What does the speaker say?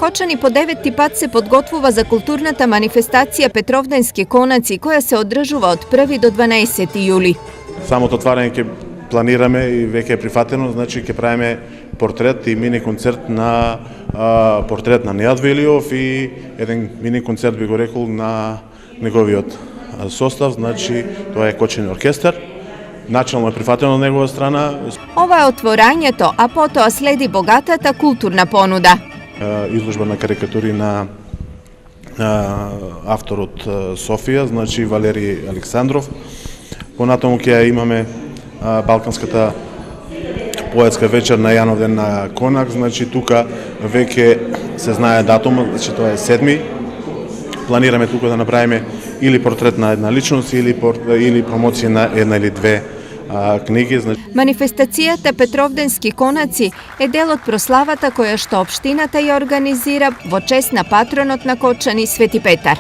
Кочани по 9-ти пат се подготвува за културната манифестација Петровденски конаци, која се одржува од 1 до 12 јули. Самото отварање ќе планираме и веќе е прифатено, значи ќе правиме портрет и мини концерт на портрет на Нејад Велиов и еден мини концерт би го рекол на неговиот состав, значи тоа е Кочани оркестар. Начално е прифатено од негова страна. Ова е отворањето, а потоа следи богатата културна понуда. Изложба на карикатури на автор од Софија, значи Валери Александров. Понатаму ќе имаме Балканската поетска вечер на Јановден на Конак, значи тука веќе се знае датумот, значи тоа е 7. Планираме тука да направиме или портрет на една личност или промоција на една или две книги. Манифестацијата Петровденски конаци е дел од прославата која што општината ја организира во чест на патронот на Кочани Свети Петар.